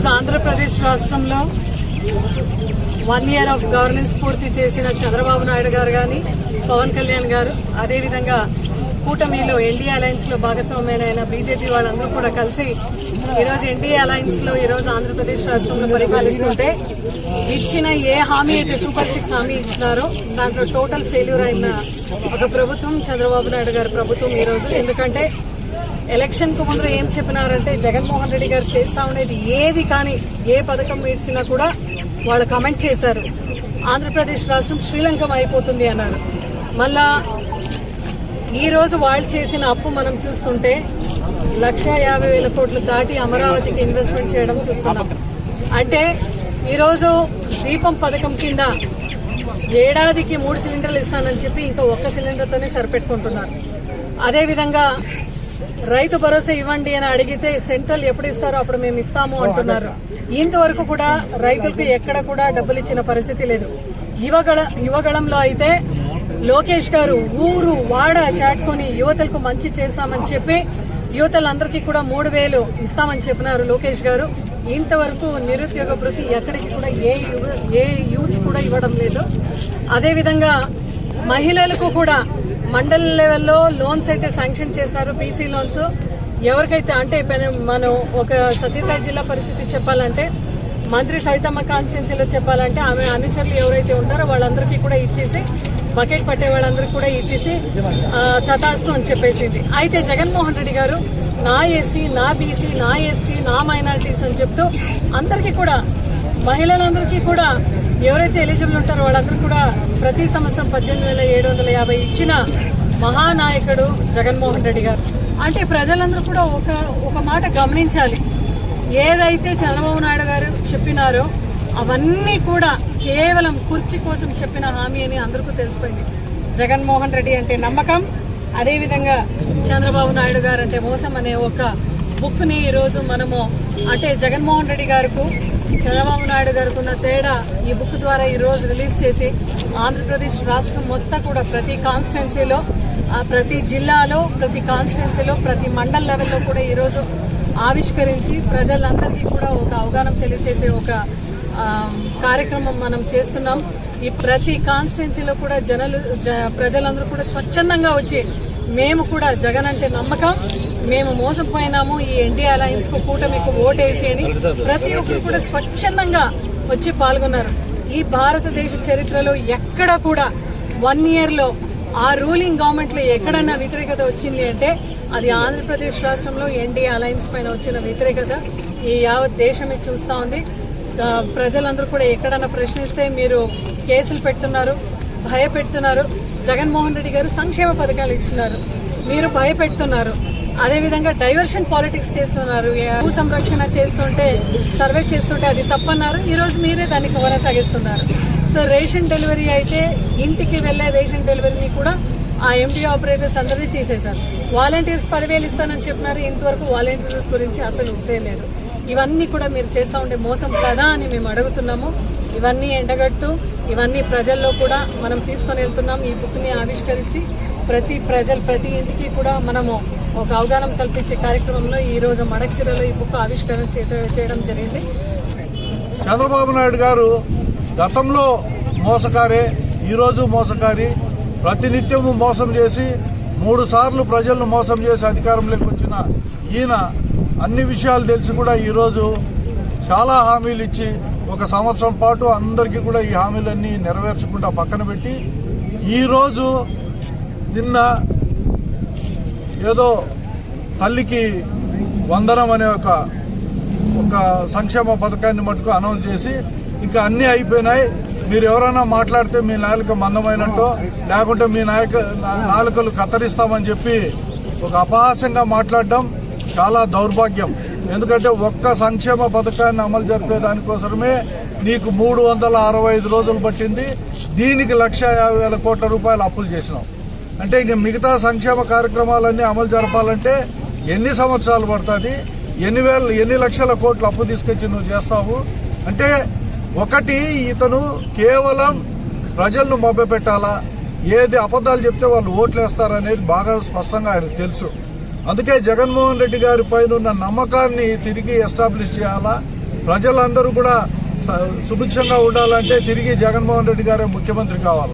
ఈరోజు ఆంధ్రప్రదేశ్ రాష్ట్రంలో 1 year of governance పూర్తి చేసిన చంద్రబాబు నాయుడు గారు కానీ, పవన్ కళ్యాణ్ గారు, అదేవిధంగా కూటమిలో ఎన్డీఏ అలయన్స్ లో భాగస్వామ్యమైన బీజేపీ వాళ్ళందరూ కూడా కలిసి ఈరోజు ఎన్డీఏ అలయన్స్ లో ఈరోజు ఆంధ్రప్రదేశ్ రాష్ట్రంలో పరిపాలిస్తుంటే ఇచ్చిన ఏ హామీ అయితే సూపర్ 6 హామీ ఇచ్చినారో దాంట్లో టోటల్ ఫెయిల్యూర్ అయిన ఒక ప్రభుత్వం చంద్రబాబు నాయుడు గారి ప్రభుత్వం ఈరోజు. ఎందుకంటే ఎలక్షన్ కు ముందు ఏం చెప్పినారంటే జగన్మోహన్ రెడ్డి గారు చేస్తా ఉండేది ఏది కానీ ఏ పథకం ఇచ్చినా కూడా వాళ్ళు కమెంట్ చేశారు, ఆంధ్రప్రదేశ్ రాష్ట్రం శ్రీలంకం అయిపోతుంది అన్నారు. మళ్ళా ఈ రోజు వాళ్ళు చేసిన అప్పు మనం చూస్తుంటే 1,50,000 కోట్లు దాటి అమరావతికి ఇన్వెస్ట్మెంట్ చేయడం చూస్తున్నాం. అంటే ఈరోజు దీపం పథకం కింద ఏడాదికి 3 సిలిండర్లు ఇస్తానని చెప్పి ఇంకా 1 సిలిండర్తోనే సరిపెట్టుకుంటున్నారు. అదేవిధంగా రైతు భరోసా ఇవ్వండి అని అడిగితే సెంట్రల్ ఎప్పుడు ఇస్తారో అప్పుడు మేము ఇస్తాము అంటున్నారు. ఇంతవరకు కూడా రైతులకు ఎక్కడ కూడా డబ్బులు ఇచ్చిన పరిస్థితి లేదు. యువగళంలో అయితే లోకేష్ గారు ఊరు వాడ చాటుకొని యువతలకు మంచి చేస్తామని చెప్పి యువతలందరికీ కూడా 3,000 ఇస్తామని చెప్పినారు లోకేష్ గారు. ఇంతవరకు నిరుద్యోగ భృతి ఎక్కడికి కూడా ఏ యూత్స్ కూడా ఇవ్వడం లేదు. అదేవిధంగా మహిళలకు కూడా మండల లెవెల్లో లోన్స్ అయితే శాంక్షన్ చేసినారు, పీసీ లోన్స్. ఎవరికైతే అంటే మనం ఒక సత్యసాయి జిల్లా పరిస్థితి చెప్పాలంటే, మంత్రి సైతమ్మ కాన్స్టిట్యున్సీలో చెప్పాలంటే ఆమె అనుచరులు ఎవరైతే ఉంటారో వాళ్ళందరికీ కూడా ఇచ్చేసి, బకెట్ పట్టే వాళ్ళందరికీ కూడా ఇచ్చేసి తథాస్తు అని చెప్పేసింది. అయితే జగన్మోహన్ రెడ్డి గారు నా ఎస్సీ, నా బీసీ, నా ఎస్టీ, నా మైనారిటీస్ అని చెప్తూ అందరికీ కూడా, మహిళలందరికీ కూడా ఎవరైతే ఎలిజిబుల్ ఉంటారో వాళ్ళందరూ కూడా ప్రతి సంవత్సరం 18,750 ఇచ్చిన మహానాయకుడు జగన్మోహన్ రెడ్డి గారు. అంటే ప్రజలందరూ కూడా ఒక మాట గమనించాలి, ఏదైతే చంద్రబాబు నాయుడు గారు చెప్పినారో అవన్నీ కూడా కేవలం కుర్చీ కోసం చెప్పిన హామీ అని అందరికీ తెలిసిపోయింది. జగన్మోహన్ రెడ్డి అంటే నమ్మకం, అదేవిధంగా చంద్రబాబు నాయుడు గారు అంటే మోసం అనే ఒక బుక్ ని ఈరోజు మనము అంటే జగన్మోహన్ రెడ్డి గారికి చంద్రబాబు నాయుడు గారికి ఉన్న తేడా ఈ బుక్ ద్వారా ఈ రోజు రిలీజ్ చేసి ఆంధ్రప్రదేశ్ రాష్ట్రం మొత్తం కూడా ప్రతి కాన్స్టిట్యున్సీలో, ప్రతి జిల్లాలో, ప్రతి కాన్స్టిట్యున్సీలో, ప్రతి మండల లెవెల్లో కూడా ఈరోజు ఆవిష్కరించి ప్రజలందరికీ కూడా ఒక అవగాహన తెలియజేసే ఒక కార్యక్రమం మనం చేస్తున్నాం. ఈ ప్రతి కాన్స్టిట్యున్సీలో కూడా ప్రజలందరూ కూడా స్వచ్ఛందంగా వచ్చి మేము కూడా జగన్ అంటే నమ్మకం, మేము మోసపోయినాము ఈ ఎన్డీఏ అలయన్స్ కు కూటమికి ఓటేసి అని ప్రతి ఒక్కరు కూడా స్వచ్ఛందంగా వచ్చి పాల్గొన్నారు. ఈ భారతదేశ చరిత్రలో ఎక్కడ కూడా 1 year లో ఆ రూలింగ్ గవర్నమెంట్ లో ఎక్కడన్నా వ్యతిరేకత వచ్చింది అంటే అది ఆంధ్రప్రదేశ్ రాష్ట్రంలో ఎన్డీఏ అలయన్స్ పైన వచ్చిన వ్యతిరేకత ఈ యావత్ దేశమే చూస్తా ఉంది. ప్రజలందరూ కూడా ఎక్కడన్నా ప్రశ్నిస్తే మీరు కేసులు పెడుతున్నారు, భయపెడుతున్నారు. జగన్మోహన్ రెడ్డి గారు సంక్షేమ పథకాలు ఇచ్చినారు, మీరు భయపెడుతున్నారు. అదేవిధంగా డైవర్షన్ పాలిటిక్స్ చేస్తున్నారు. భూ సంరక్షణ చేస్తుంటే, సర్వే చేస్తుంటే అది తప్పన్నారు, ఈ రోజు మీరే దాన్ని కొనసాగిస్తున్నారు. సో రేషన్ డెలివరీ అయితే ఇంటికి వెళ్లే రేషన్ డెలివరీని కూడా ఆ ఎంటీ ఆపరేటర్స్ అందరినీ తీసేశారు. వాలంటీర్స్ 10,000 ఇస్తానని చెప్పినారు, ఇంతవరకు వాలంటీర్స్ గురించి అసలు ఊసేయలేదు. ఇవన్నీ కూడా మీరు చేస్తూ ఉండే మోసం కదా అని మేము అడుగుతున్నాము. ఇవన్నీ ఎండగట్టు, ఇవన్నీ ప్రజల్లో కూడా మనం తీసుకొని వెళ్తున్నాం. ఈ బుక్ ని ఆవిష్కరించి ప్రతి ఇంటికి కూడా మనము ఒక అవగాహన కల్పించే కార్యక్రమంలో ఈ రోజు మడకసిరలో ఈ బుక్ ఆవిష్కరణ చేయడం జరిగింది. చంద్రబాబు నాయుడు గారు గతంలో మోసకారే, ఈరోజు మోసకారి. ప్రతినిత్యము మోసం చేసి 3 సార్లు ప్రజలను మోసం చేసి అధికారంలోకి వచ్చిన ఈయన అన్ని విషయాలు తెలిసి కూడా ఈరోజు చాలా హామీలు ఇచ్చి 1 సంవత్సరం పాటు అందరికీ కూడా ఈ హామీలన్నీ నెరవేర్చకుండా పక్కన పెట్టి ఈరోజు నిన్న ఏదో తల్లికి వందనం అనే ఒక సంక్షేమ పథకాన్ని మటుకు అనౌన్స్ చేసి ఇంకా అన్నీ అయిపోయినాయి, మీరు ఎవరైనా మాట్లాడితే మీ నాలుక మందమైనట్టు లేకుంటే మీ నాలుకలు కత్తిరిస్తామని చెప్పి ఒక అపహాస్యంగా మాట్లాడడం చాలా దౌర్భాగ్యం. ఎందుకంటే ఒక్క సంక్షేమ పథకాన్ని అమలు జరిపే దానికోసమే నీకు 365 రోజులు పట్టింది, దీనికి 1,50,000 కోట్ల రూపాయలు అప్పులు చేసినావు. అంటే ఇక మిగతా సంక్షేమ కార్యక్రమాలన్నీ అమలు జరపాలంటే ఎన్ని సంవత్సరాలు పడుతుంది, ఎన్ని లక్షల కోట్లు అప్పు తీసుకొచ్చి నువ్వు చేస్తావు అంటే ఒకటి ఇతను కేవలం ప్రజలను మభ్యపెట్టాలా, ఏది అబద్దాలు చెప్తే వాళ్ళు ఓట్లు వేస్తారనేది బాగా స్పష్టంగా ఆయనకు తెలుసు. అందుకే జగన్మోహన్ రెడ్డి గారి పైన ఉన్న నమ్మకాన్ని తిరిగి ఎస్టాబ్లిష్ చేయాలా, ప్రజలందరూ కూడా సుభిక్షంగా ఉండాలంటే తిరిగి జగన్మోహన్ రెడ్డి గారే ముఖ్యమంత్రి కావాలి.